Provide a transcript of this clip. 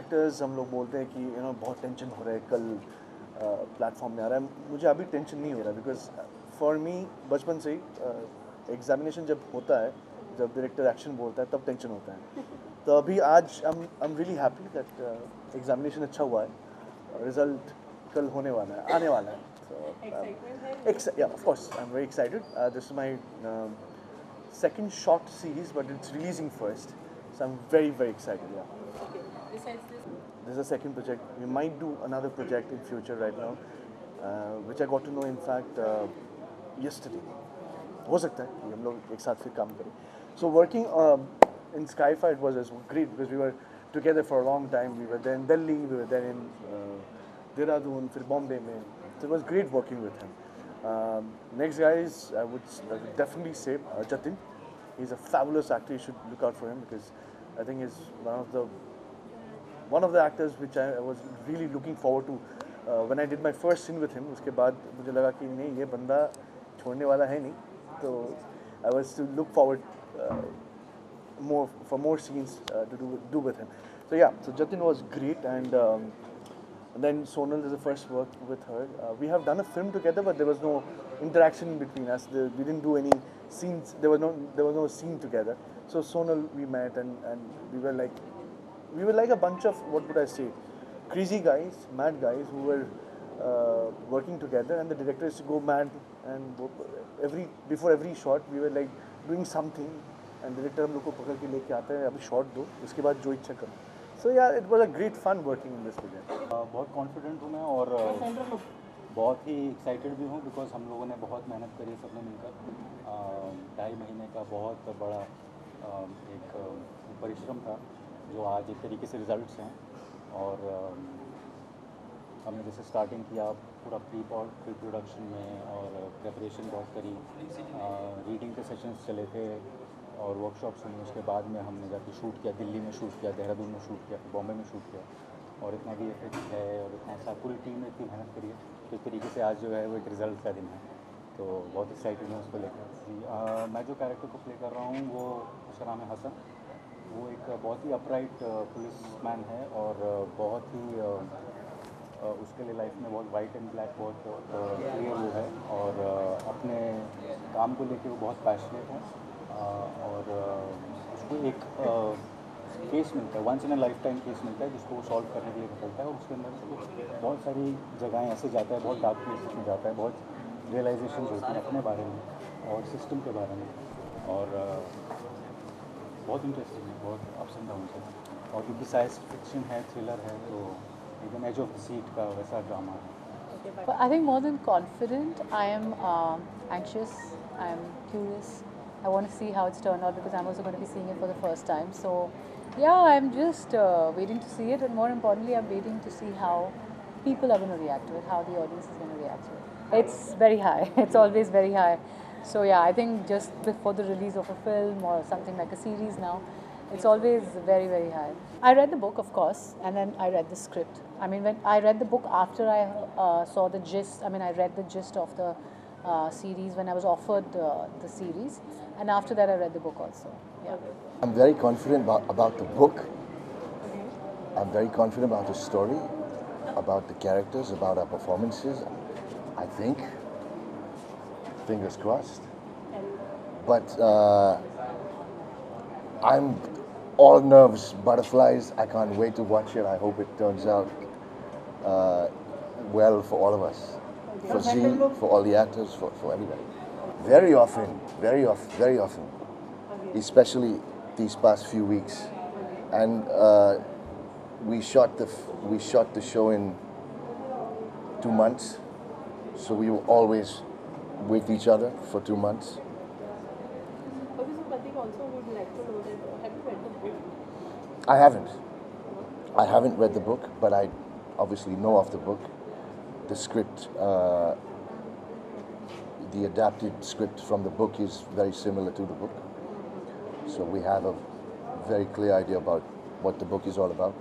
Actors हम लोग बोलते हैं कि बहुत टेंशन हो रहा है कल प्लेटफॉर्म में आ रहा है, मुझे अभी टेंशन नहीं हो रहा बिकॉज फॉर मी बचपन से ही एग्जामिनेशन जब होता है, जब डायरेक्टर एक्शन बोलता है तब टेंशन होता है। तो अभी आज I am really happy that examination अच्छा हुआ है, रिजल्ट कल होने वाला है, आने वाला है। Yeah, of course, I'm very excited. This is my second short series, but it's releasing first, so I'm very, very excited. Yeah. Okay. Besides this, This is a second project. We might do another project in future right now, which I got to know in fact yesterday. हो सकता है कि हम लोग एक साथ फिर काम करें. So working in Skyfire it was great because we were together for a long time. We were there in Delhi, we were there in Dehradun, फिर Bombay में. So it was great working with him. Next guy is I would definitely say Jatin. He's a fabulous actor. You should look out for him because I think he's one of the actors which I was really looking forward to. When I did my first scene with him, उसके बाद मुझे लगा कि नहीं ये बंदा छोड़ने वाला है नहीं, तो I was to look forward more scenes to do with him. So yeah, so Jatin was great, and then Sonal is the first work with her. We have done a film together, but there was no interaction between us. We didn't do any scenes. There was no scene together. So Sonal we met, and we were like a bunch of, what would I say, crazy guys, mad guys who were working together, and the director used to go mad, and before every shot we were like doing something, and director हम लोग को पकड़ के लेके आता है, अभी shot दो, उसके बाद जो इच्छा करो. So yeah, it was a great fun working in this project. बहुत कॉन्फिडेंट हूँ मैं और बहुत ही एक्साइटेड भी हूँ बिकॉज हम लोगों ने बहुत मेहनत करी है सबने मिलकर. 2.5 महीने का बहुत बड़ा एक परिश्रम था जो आज एक तरीके से रिजल्ट्स हैं. और हमने जैसे स्टार्टिंग किया पूरा प्री प्रोडक्शन में और प्रिपरेशन बहुत करी, रीडिंग के सेशंस चले थे और वर्कशॉप्स हुई. उसके बाद में हमने जाके शूट किया, दिल्ली में शूट किया, देहरादून में शूट किया, फिर बॉम्बे में शूट किया. और इतना VFX है और इतना सा पूरी टीम ने इतनी मेहनत करी है, तो इस तरीके से आज जो है वो एक रिज़ल्ट का दिन है. तो बहुत एक्साइटेड हूँ उसको लेकर. मैं जो कैरेक्टर को प्ले कर रहा हूँ वो उसका नाम है हसन. वो एक बहुत ही अपराइट पुलिस मैन है और बहुत ही उसके लिए लाइफ में बहुत वाइट एंड ब्लैक बहुत क्लियर वो है और अपने काम को लेके वो बहुत पैशनेट है. और उसको एक केस मिलता है, once in a lifetime case मिलता है जिसको वो सॉल्व करने के लिए निकलता है. और उसके अंदर से बहुत सारी जगहें ऐसे जाता है, बहुत डार्क प्लेसेस में जाता है, बहुत रियलाइजेशन होती हैं अपने बारे में और सिस्टम के बारे में. और बहुत इंटरेस्टिंग है, बहुत अप्स एंड डाउन्स है. और क्योंकि साइंस फिक्शन है, थ्रिलर है, तो एकदम एज ऑफ द सीट का वैसा ड्रामा है. but I think more than confident, I am anxious. I am curious. I want to see how it's turned out because I'm also going to be seeing it for the first time. So, yeah, I'm just waiting to see it, and more importantly, I'm waiting to see how people are going to react to it, how the audience is going to react to it. It's very high. It's always very high. So, yeah, I think just before the release of a film or something like a series now, it's always very, very high. I read the book, of course, and then I read the script. I mean, when I read the book after I saw the gist, I mean, I read the gist of the series when I was offered the series, and after that I read the book also. Yeah. I'm very confident about the book. I'm very confident about the story, about the characters, about our performances. I think, fingers crossed. But I'm all nerves, butterflies. I can't wait to watch it. I hope it turns out well for all of us. For Z, for all the actors, for everybody. Very often, especially these past few weeks. And we shot the show in 2 months, so we were always with each other for 2 months. Okay, so Pratik also would like to know that have you read the book? I haven't read the book, but I obviously know of the book. The script, the adapted script from the book is very similar to the book. So we have a very clear idea about what the book is all about.